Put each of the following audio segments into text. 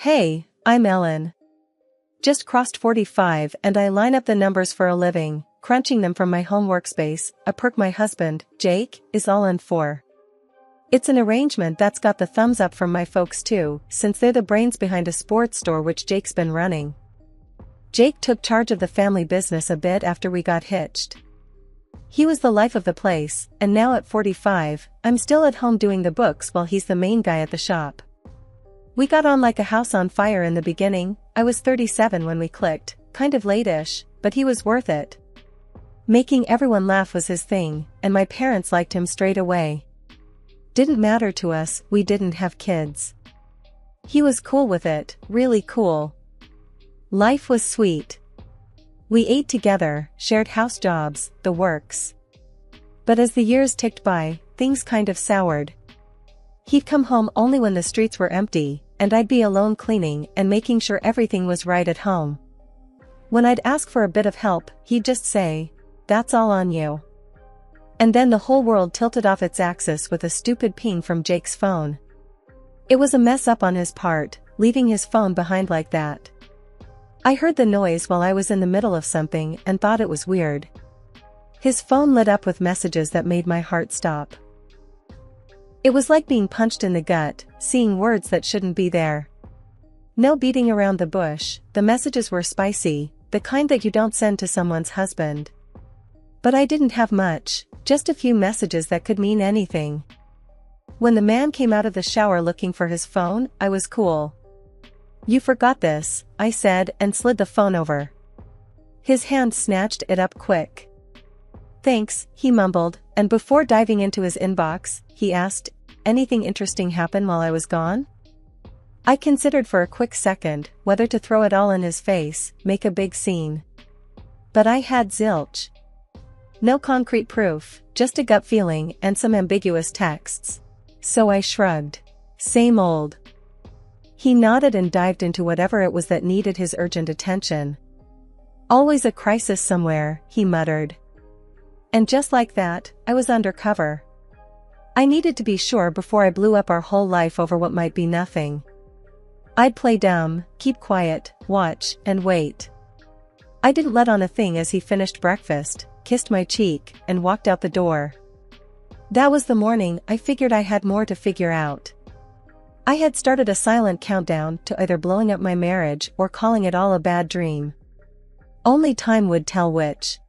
Hey, I'm Ellen. Just crossed 45 and I line up the numbers for a living, crunching them from my home workspace, a perk my husband, Jake, is all in for. It's an arrangement that's got the thumbs up from my folks too, since they're the brains behind a sports store which Jake's been running. Jake took charge of the family business a bit after we got hitched. He was the life of the place, and now at 45, I'm still at home doing the books while he's the main guy at the shop. We got on like a house on fire in the beginning. I was 37 when we clicked, kind of late-ish, but he was worth it. Making everyone laugh was his thing, and my parents liked him straight away. Didn't matter to us, we didn't have kids. He was cool with it, really cool. Life was sweet. We ate together, shared house jobs, the works. But as the years ticked by, things kind of soured. He'd come home only when the streets were empty, and I'd be alone cleaning and making sure everything was right at home. When I'd ask for a bit of help, he'd just say, "That's all on you." And then the whole world tilted off its axis with a stupid ping from Jake's phone. It was a mess up on his part, leaving his phone behind like that. I heard the noise while I was in the middle of something and thought it was weird. His phone lit up with messages that made my heart stop. It was like being punched in the gut, seeing words that shouldn't be there. No beating around the bush, the messages were spicy, the kind that you don't send to someone's husband. But I didn't have much, just a few messages that could mean anything. When the man came out of the shower looking for his phone, I was cool. "You forgot this," I said and slid the phone over. His hand snatched it up quick. "Thanks," he mumbled, and before diving into his inbox, he asked, "Anything interesting happen while I was gone?" I considered for a quick second whether to throw it all in his face, make a big scene. But I had zilch. No concrete proof, just a gut feeling and some ambiguous texts. So I shrugged. Same old. He nodded and dived into whatever it was that needed his urgent attention. "Always a crisis somewhere," he muttered. And just like that, I was undercover. I needed to be sure before I blew up our whole life over what might be nothing. I'd play dumb, keep quiet, watch, and wait. I didn't let on a thing as he finished breakfast, kissed my cheek, and walked out the door. That was the morning I figured I had more to figure out. I had started a silent countdown to either blowing up my marriage or calling it all a bad dream. Only time would tell which.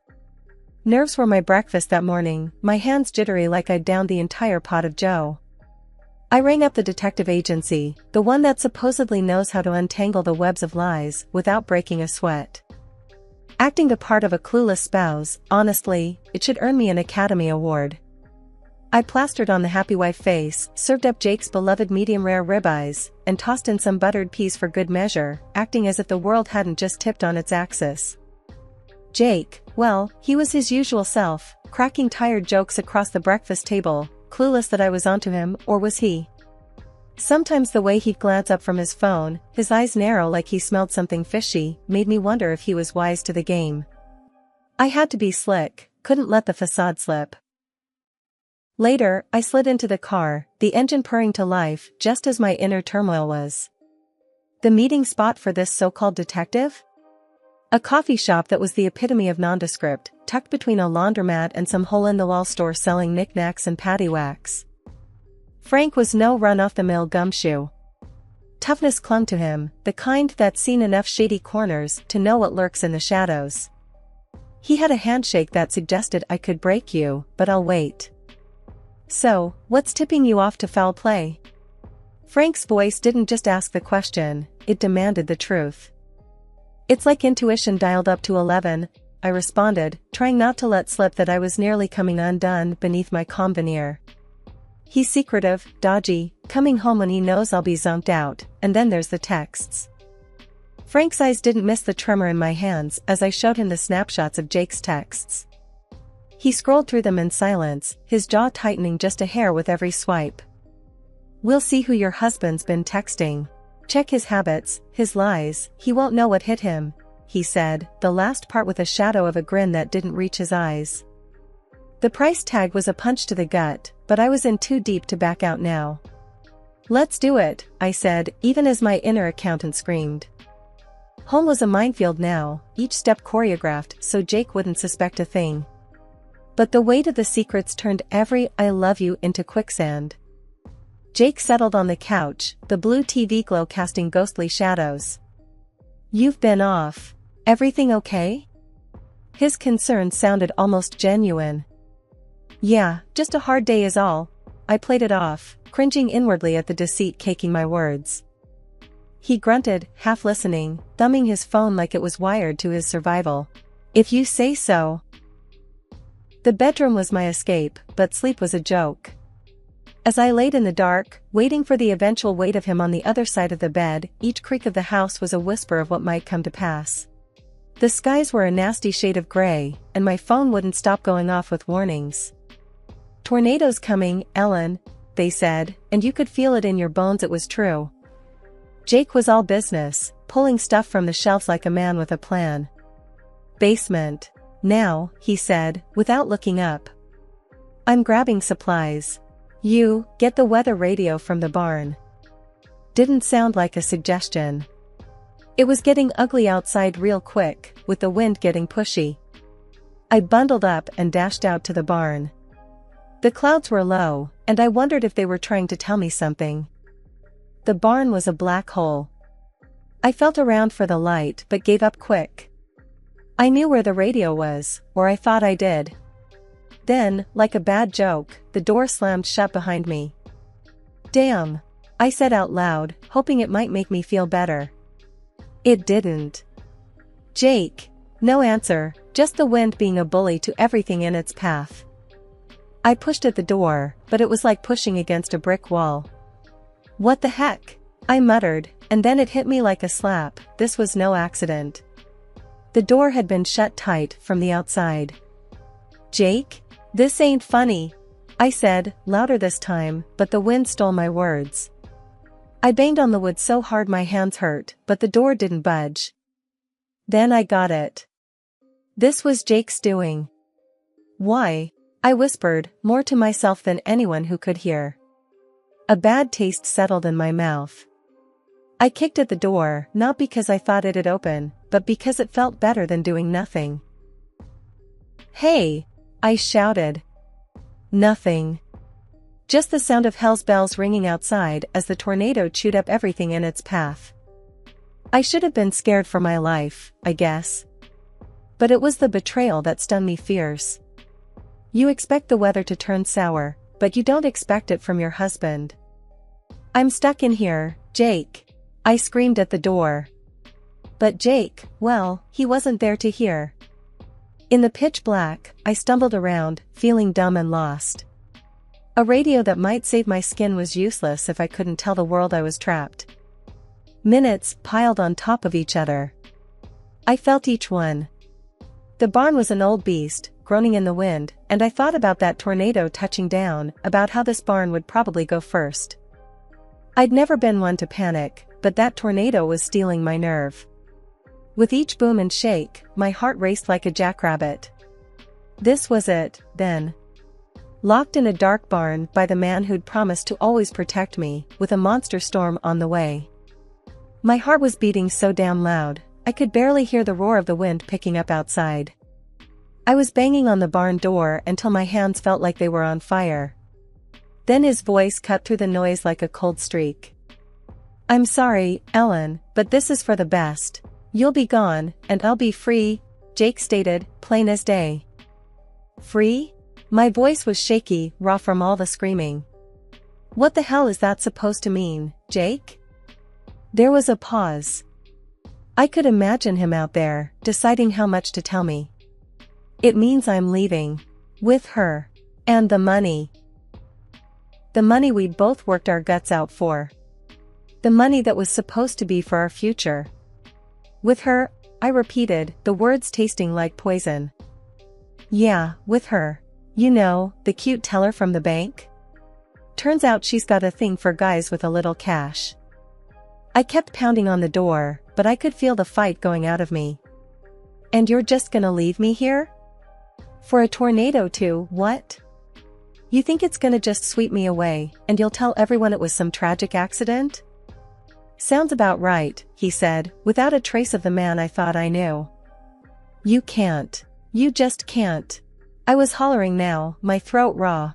Nerves were my breakfast that morning, my hands jittery like I'd downed the entire pot of joe. I rang up the detective agency, the one that supposedly knows how to untangle the webs of lies without breaking a sweat. Acting the part of a clueless spouse, honestly, it should earn me an Academy Award. I plastered on the happy wife face, served up Jake's beloved medium-rare ribeyes, and tossed in some buttered peas for good measure, acting as if the world hadn't just tipped on its axis. Jake, well, he was his usual self, cracking tired jokes across the breakfast table, clueless that I was onto him, or was he? Sometimes the way he'd glance up from his phone, his eyes narrow like he smelled something fishy, made me wonder if he was wise to the game. I had to be slick, couldn't let the facade slip. Later, I slid into the car, the engine purring to life just as my inner turmoil was. The meeting spot for this so-called detective? A coffee shop that was the epitome of nondescript, tucked between a laundromat and some hole-in-the-wall store selling knickknacks and paddywhacks. Frank was no run-off-the-mill gumshoe. Toughness clung to him, the kind that's seen enough shady corners to know what lurks in the shadows. He had a handshake that suggested I could break you, but I'll wait. "So, what's tipping you off to foul play?" Frank's voice didn't just ask the question, it demanded the truth. "It's like intuition dialed up to 11, I responded, trying not to let slip that I was nearly coming undone beneath my calm veneer. "He's secretive, dodgy, coming home when he knows I'll be zonked out, and then there's the texts." Frank's eyes didn't miss the tremor in my hands as I showed him the snapshots of Jake's texts. He scrolled through them in silence, his jaw tightening just a hair with every swipe. "We'll see who your husband's been texting. Check his habits, his lies, he won't know what hit him," he said, the last part with a shadow of a grin that didn't reach his eyes. The price tag was a punch to the gut, but I was in too deep to back out now. Let's do it, I said, even as my inner accountant screamed. Home was a minefield now, each step choreographed so Jake wouldn't suspect a thing. But the weight of the secrets turned every "I love you" into quicksand. Jake settled on the couch, the blue TV glow casting ghostly shadows. "You've been off. Everything okay?" His concern sounded almost genuine. "Yeah, just a hard day is all." I played it off, cringing inwardly at the deceit caking my words. He grunted, half listening, thumbing his phone like it was wired to his survival. "If you say so." The bedroom was my escape, but sleep was a joke. As I laid in the dark, waiting for the eventual weight of him on the other side of the bed, each creak of the house was a whisper of what might come to pass. The skies were a nasty shade of gray, and my phone wouldn't stop going off with warnings. "Tornadoes coming, Ellen," they said, and you could feel it in your bones it was true. Jake was all business, pulling stuff from the shelves like a man with a plan. "Basement. Now," he said, without looking up. "I'm grabbing supplies. You, get the weather radio from the barn." Didn't sound like a suggestion. It was getting ugly outside real quick, with the wind getting pushy. I bundled up and dashed out to the barn. The clouds were low, and I wondered if they were trying to tell me something. The barn was a black hole. I felt around for the light but gave up quick. I knew where the radio was, or I thought I did. Then, like a bad joke, the door slammed shut behind me. "Damn," I said out loud, hoping it might make me feel better. It didn't. "Jake." No answer, just the wind being a bully to everything in its path. I pushed at the door, but it was like pushing against a brick wall. "What the heck?" I muttered, and then it hit me like a slap, this was no accident. The door had been shut tight from the outside. "Jake? This ain't funny," I said, louder this time, but the wind stole my words. I banged on the wood so hard my hands hurt, but the door didn't budge. Then I got it. This was Jake's doing. "Why?" I whispered, more to myself than anyone who could hear. A bad taste settled in my mouth. I kicked at the door, not because I thought it'd open, but because it felt better than doing nothing. "Hey!" I shouted. Nothing. Just the sound of hell's bells ringing outside as the tornado chewed up everything in its path. I should have been scared for my life, I guess. But it was the betrayal that stung me fierce. You expect the weather to turn sour, but you don't expect it from your husband. "I'm stuck in here, Jake," I screamed at the door. But Jake, well, he wasn't there to hear. In the pitch black, I stumbled around, feeling dumb and lost. A radio that might save my skin was useless if I couldn't tell the world I was trapped. Minutes piled on top of each other. I felt each one. The barn was an old beast, groaning in the wind, and I thought about that tornado touching down, about how this barn would probably go first. I'd never been one to panic, but that tornado was stealing my nerve. With each boom and shake, my heart raced like a jackrabbit. This was it, then. Locked in a dark barn by the man who'd promised to always protect me, with a monster storm on the way. My heart was beating so damn loud, I could barely hear the roar of the wind picking up outside. I was banging on the barn door until my hands felt like they were on fire. Then his voice cut through the noise like a cold streak. "I'm sorry, Ellen, but this is for the best. You'll be gone, and I'll be free," Jake stated, plain as day. "Free?" My voice was shaky, raw from all the screaming. "What the hell is that supposed to mean, Jake?" There was a pause. I could imagine him out there, deciding how much to tell me. "It means I'm leaving. With her. And the money. The money we'd both worked our guts out for. The money that was supposed to be for our future." "With her," I repeated, the words tasting like poison. "Yeah, with her. You know, the cute teller from the bank? Turns out she's got a thing for guys with a little cash." I kept pounding on the door, but I could feel the fight going out of me. "And you're just gonna leave me here? For a tornado to, what?" You think it's gonna just sweep me away, and you'll tell everyone it was some tragic accident? Sounds about right, he said, without a trace of the man I thought I knew. You can't. You just can't. I was hollering now, my throat raw.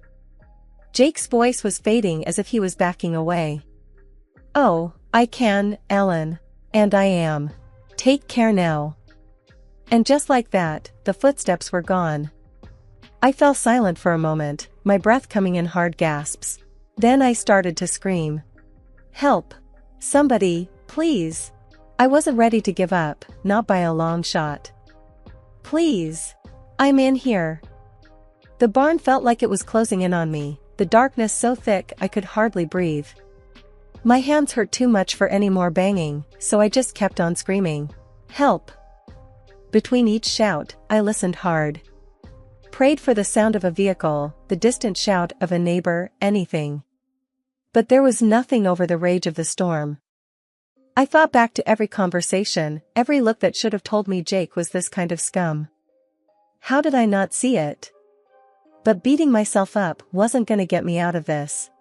Jake's voice was fading as if he was backing away. Oh, I can, Ellen. And I am. Take care now. And just like that, the footsteps were gone. I fell silent for a moment, my breath coming in hard gasps. Then I started to scream. Help! Somebody, please! I wasn't ready to give up, not by a long shot. Please! I'm in here. The barn felt like it was closing in on me, the darkness so thick I could hardly breathe. My hands hurt too much for any more banging, so I just kept on screaming. Help! Between each shout, I listened hard. Prayed for the sound of a vehicle, the distant shout of a neighbor, anything. But there was nothing over the rage of the storm. I thought back to every conversation, every look that should have told me Jake was this kind of scum. How did I not see it? But beating myself up wasn't gonna get me out of this.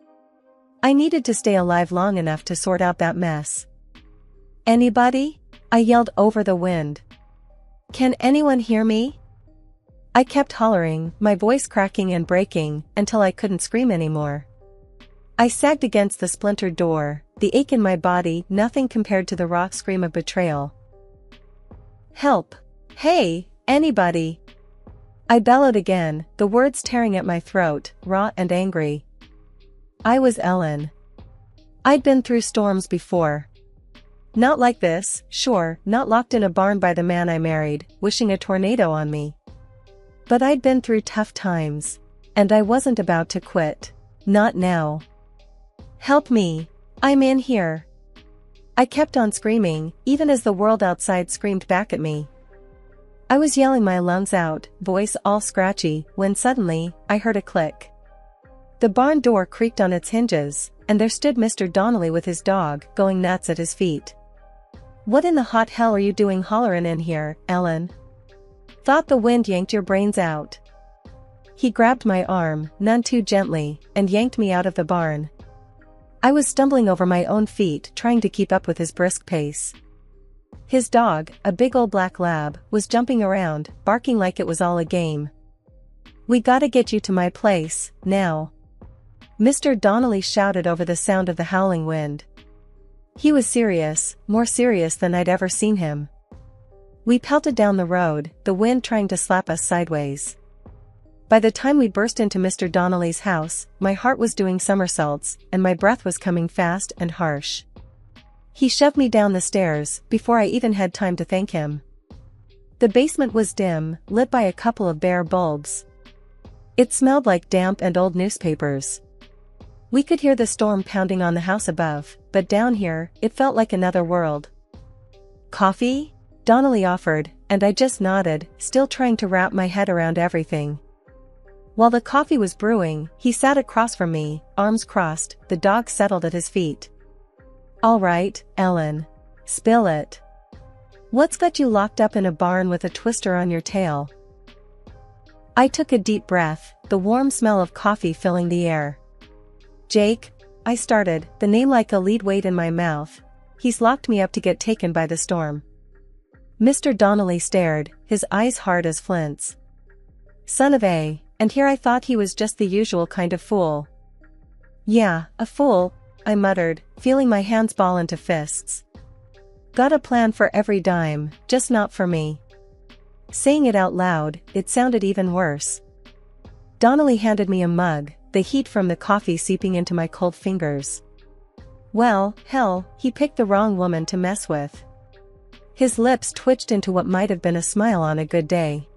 I needed to stay alive long enough to sort out that mess. Anybody? I yelled over the wind. Can anyone hear me? I kept hollering, my voice cracking and breaking, until I couldn't scream anymore. I sagged against the splintered door, the ache in my body nothing compared to the raw scream of betrayal. Help! Hey, anybody! I bellowed again, the words tearing at my throat, raw and angry. I was Ellen. I'd been through storms before. Not like this, sure, not locked in a barn by the man I married, wishing a tornado on me. But I'd been through tough times. And I wasn't about to quit. Not now. Help me. I'm in here. I kept on screaming, even as the world outside screamed back at me. I was yelling my lungs out, voice all scratchy, when suddenly, I heard a click. The barn door creaked on its hinges, and there stood Mr. Donnelly with his dog, going nuts at his feet. What in the hot hell are you doing hollerin' in here, Ellen? Thought the wind yanked your brains out. He grabbed my arm, none too gently, and yanked me out of the barn. I was stumbling over my own feet trying to keep up with his brisk pace. His dog, a big old black lab, was jumping around, barking like it was all a game. We gotta get you to my place, now. Mr. Donnelly shouted over the sound of the howling wind. He was serious, more serious than I'd ever seen him. We pelted down the road, the wind trying to slap us sideways. By the time we burst into Mr. Donnelly's house, my heart was doing somersaults, and my breath was coming fast and harsh. He shoved me down the stairs, before I even had time to thank him. The basement was dim, lit by a couple of bare bulbs. It smelled like damp and old newspapers. We could hear the storm pounding on the house above, but down here, it felt like another world. Coffee? Donnelly offered, and I just nodded, still trying to wrap my head around everything. While the coffee was brewing, he sat across from me, arms crossed, the dog settled at his feet. All right, Ellen. Spill it. What's got you locked up in a barn with a twister on your tail? I took a deep breath, the warm smell of coffee filling the air. Jake, I started, the name like a lead weight in my mouth. He's locked me up to get taken by the storm. Mr. Donnelly stared, his eyes hard as flints. Son of a, and here I thought he was just the usual kind of fool. Yeah, a fool, I muttered, feeling my hands ball into fists. Got a plan for every dime, just not for me. Saying it out loud, it sounded even worse. Donnelly handed me a mug, the heat from the coffee seeping into my cold fingers. Well, hell, he picked the wrong woman to mess with. His lips twitched into what might have been a smile on a good day.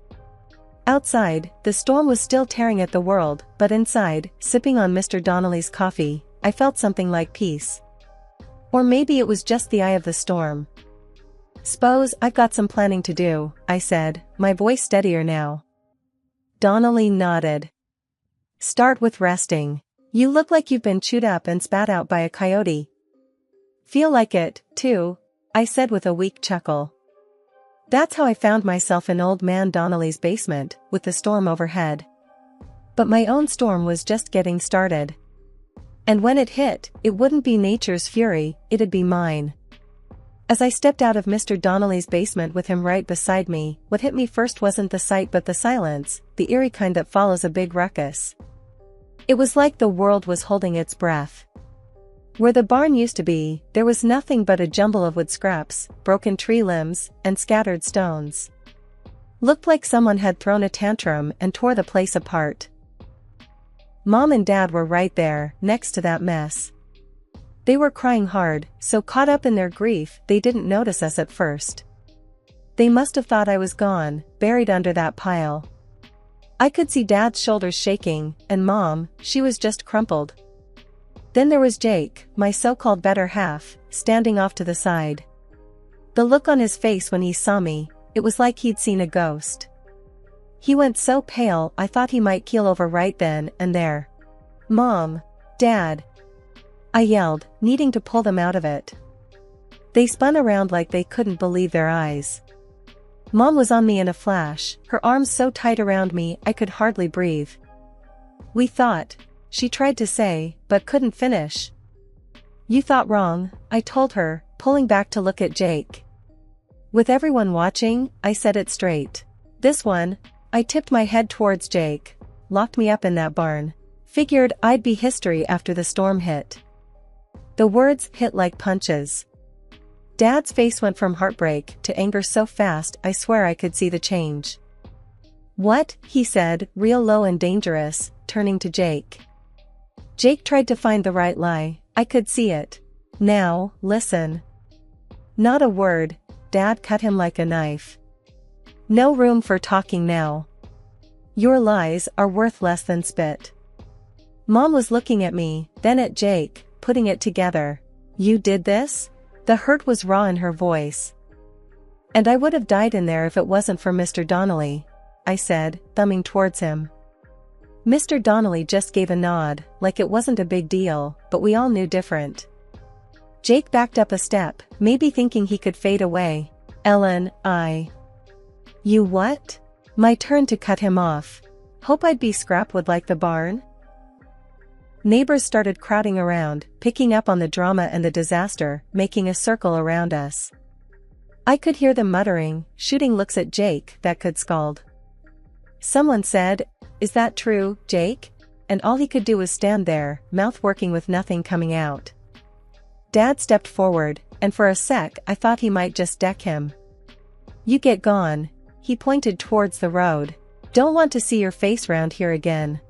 Outside, the storm was still tearing at the world, but inside, sipping on Mr. Donnelly's coffee, I felt something like peace. Or maybe it was just the eye of the storm. S'pose I've got some planning to do, I said, my voice steadier now. Donnelly nodded. Start with resting. You look like you've been chewed up and spat out by a coyote. Feel like it, too, I said with a weak chuckle. That's how I found myself in old man Donnelly's basement, with the storm overhead. But my own storm was just getting started. And when it hit, it wouldn't be nature's fury, it'd be mine. As I stepped out of Mr. Donnelly's basement with him right beside me, what hit me first wasn't the sight but the silence, the eerie kind that follows a big ruckus. It was like the world was holding its breath. Where the barn used to be, there was nothing but a jumble of wood scraps, broken tree limbs, and scattered stones. Looked like someone had thrown a tantrum and tore the place apart. Mom and Dad were right there, next to that mess. They were crying hard, so caught up in their grief they didn't notice us at first. They must have thought I was gone, buried under that pile. I could see Dad's shoulders shaking, and Mom, she was just crumpled. Then there was Jake, my so-called better half, standing off to the side. The look on his face when he saw me, it was like he'd seen a ghost. He went so pale I thought he might keel over right then and there. "Mom! Dad!" I yelled, needing to pull them out of it. They spun around like they couldn't believe their eyes. Mom was on me in a flash, her arms so tight around me I could hardly breathe. "We thought," she tried to say, but couldn't finish. "You thought wrong," I told her, pulling back to look at Jake. "With everyone watching, I said it straight. This one," I tipped my head towards Jake, "locked me up in that barn. Figured I'd be history after the storm hit." The words hit like punches. Dad's face went from heartbreak to anger so fast I swear I could see the change. "What?" he said, real low and dangerous, turning to Jake. Jake tried to find the right lie, I could see it. "Now, listen." "Not a word," Dad cut him like a knife. "No room for talking now. Your lies are worth less than spit." Mom was looking at me, then at Jake, putting it together. "You did this?" The hurt was raw in her voice. "And I would have died in there if it wasn't for Mr. Donnelly," I said, thumbing towards him. Mr. Donnelly just gave a nod, like it wasn't a big deal, but we all knew different. Jake backed up a step, maybe thinking he could fade away. "Ellen, You what?" My turn to cut him off. "Hope I'd be scrapwood like the barn?" Neighbors started crowding around, picking up on the drama and the disaster, making a circle around us. I could hear them muttering, shooting looks at Jake that could scald. Someone said, "Is that true, Jake?" And all he could do was stand there, mouth working with nothing coming out. Dad stepped forward, and for a sec I thought he might just deck him. "You get gone." He pointed towards the road. "Don't want to see your face round here again."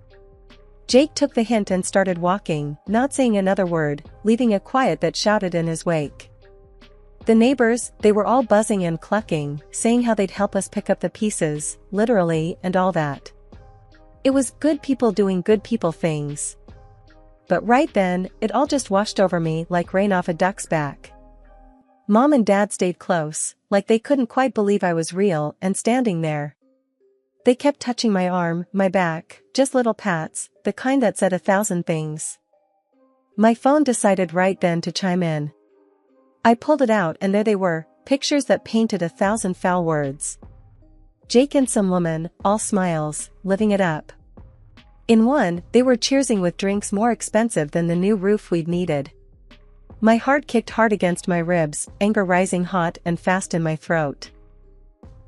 Jake took the hint and started walking, not saying another word, leaving a quiet that shouted in his wake. The neighbors, they were all buzzing and clucking, saying how they'd help us pick up the pieces, literally, and all that. It was good people doing good people things. But right then, it all just washed over me like rain off a duck's back. Mom and Dad stayed close, like they couldn't quite believe I was real and standing there. They kept touching my arm, my back, just little pats, the kind that said 1,000 things. My phone decided right then to chime in. I pulled it out and there they were, pictures that painted 1,000 foul words. Jake and some woman, all smiles, living it up. In one, they were cheersing with drinks more expensive than the new roof we'd needed. My heart kicked hard against my ribs, anger rising hot and fast in my throat.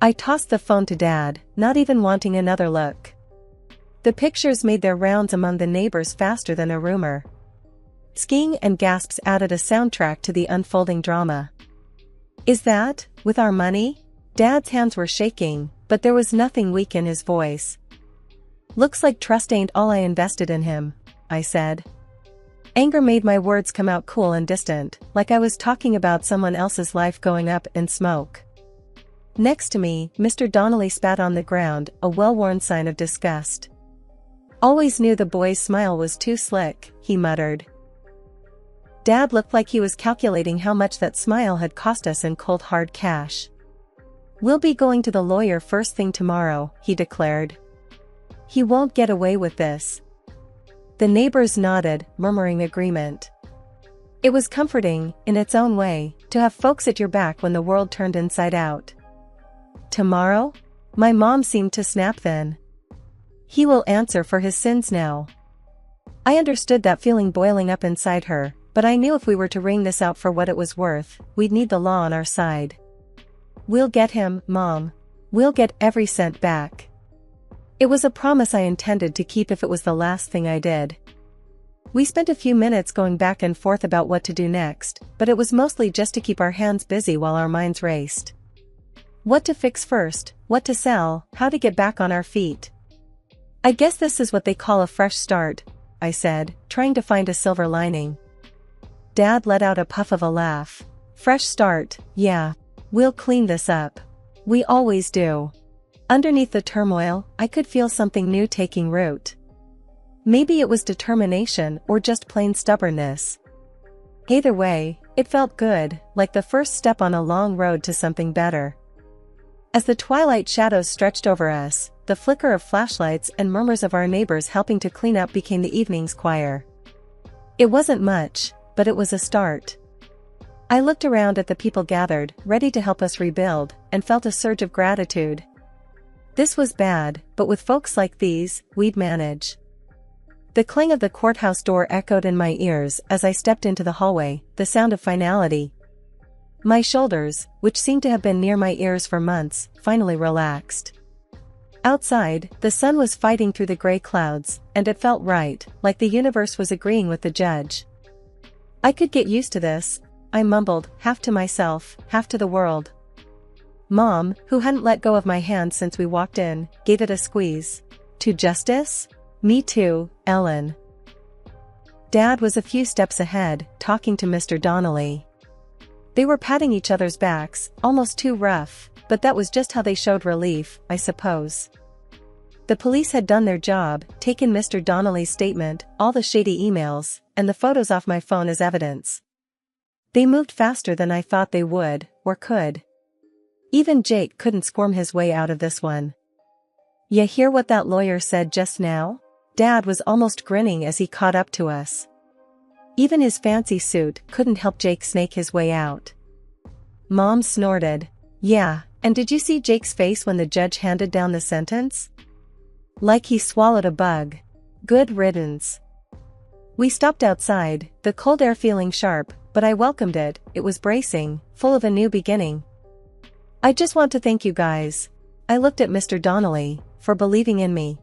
I tossed the phone to Dad, not even wanting another look. The pictures made their rounds among the neighbors faster than a rumor. Skiing and gasps added a soundtrack to the unfolding drama. "Is that, with our money?" Dad's hands were shaking, but there was nothing weak in his voice. "Looks like trust ain't all I invested in him," I said. Anger made my words come out cool and distant, like I was talking about someone else's life going up in smoke. Next to me, Mr. Donnelly spat on the ground, a well-worn sign of disgust. "Always knew the boy's smile was too slick," he muttered. Dad looked like he was calculating how much that smile had cost us in cold hard cash. "We'll be going to the lawyer first thing tomorrow," he declared. "He won't get away with this." The neighbors nodded, murmuring agreement. It was comforting, in its own way, to have folks at your back when the world turned inside out. "Tomorrow?" My mom seemed to snap then. He will answer for his sins now. I understood that feeling boiling up inside her, but I knew if we were to wring this out for what it was worth, we'd need the law on our side. We'll get him, Mom. We'll get every cent back. It was a promise I intended to keep if it was the last thing I did. We spent a few minutes going back and forth about what to do next, but it was mostly just to keep our hands busy while our minds raced. What to fix first, what to sell, how to get back on our feet. I guess this is what they call a fresh start, I said, trying to find a silver lining. Dad let out a puff of a laugh. Fresh start, yeah. We'll clean this up. We always do. Underneath the turmoil, I could feel something new taking root. Maybe it was determination or just plain stubbornness. Either way, it felt good, like the first step on a long road to something better. As the twilight shadows stretched over us, the flicker of flashlights and murmurs of our neighbors helping to clean up became the evening's choir. It wasn't much, but it was a start. I looked around at the people gathered, ready to help us rebuild, and felt a surge of gratitude. This was bad, but with folks like these, we'd manage. The clang of the courthouse door echoed in my ears as I stepped into the hallway, the sound of finality. My shoulders, which seemed to have been near my ears for months, finally relaxed. Outside, the sun was fighting through the gray clouds, and it felt right, like the universe was agreeing with the judge. I could get used to this, I mumbled, half to myself, half to the world. Mom, who hadn't let go of my hand since we walked in, gave it a squeeze. To justice? Me too, Ellen. Dad was a few steps ahead, talking to Mr. Donnelly. They were patting each other's backs, almost too rough, but that was just how they showed relief, I suppose. The police had done their job, taken Mr. Donnelly's statement, all the shady emails, and the photos off my phone as evidence. They moved faster than I thought they would, or could. Even Jake couldn't squirm his way out of this one. "Ya hear what that lawyer said just now?" Dad was almost grinning as he caught up to us. Even his fancy suit couldn't help Jake snake his way out. Mom snorted. "Yeah, and did you see Jake's face when the judge handed down the sentence? Like he swallowed a bug. Good riddance." We stopped outside, the cold air feeling sharp, but I welcomed it. It was bracing, full of a new beginning. "I just want to thank you guys." I looked at Mr. Donnelly, for believing in me.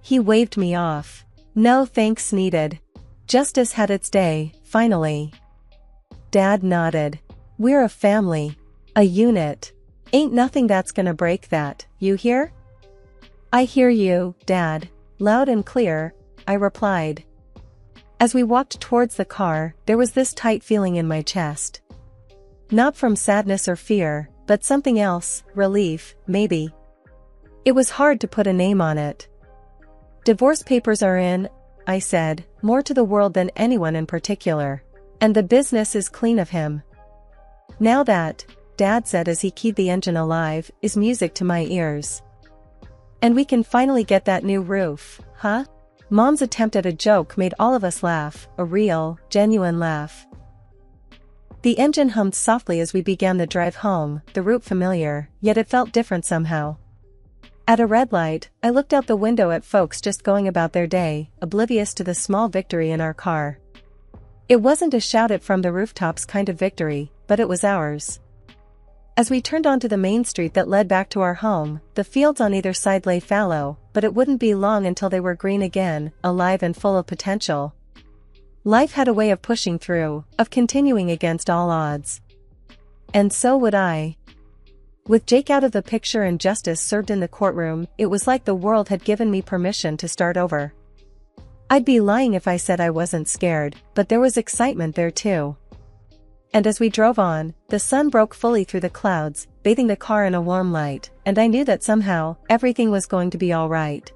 He waved me off. "No thanks needed. Justice had its day, finally." Dad nodded. "We're a family. A unit. Ain't nothing that's gonna break that, you hear?" "I hear you, Dad. Loud and clear," I replied. As we walked towards the car, there was this tight feeling in my chest. Not from sadness or fear, but something else, relief, maybe. It was hard to put a name on it. "Divorce papers are in," I said, more to the world than anyone in particular. "And the business is clean of him." "Now that," Dad said as he keyed the engine alive, "is music to my ears. And we can finally get that new roof, huh?" Mom's attempt at a joke made all of us laugh, a real, genuine laugh. The engine hummed softly as we began the drive home, the route familiar, yet it felt different somehow. At a red light, I looked out the window at folks just going about their day, oblivious to the small victory in our car. It wasn't a shout it from the rooftops kind of victory, but it was ours. As we turned onto the main street that led back to our home, the fields on either side lay fallow, but it wouldn't be long until they were green again, alive and full of potential. Life had a way of pushing through, of continuing against all odds. And so would I. With Jake out of the picture and justice served in the courtroom, it was like the world had given me permission to start over. I'd be lying if I said I wasn't scared, but there was excitement there too. And as we drove on, the sun broke fully through the clouds, bathing the car in a warm light, and I knew that somehow, everything was going to be all right.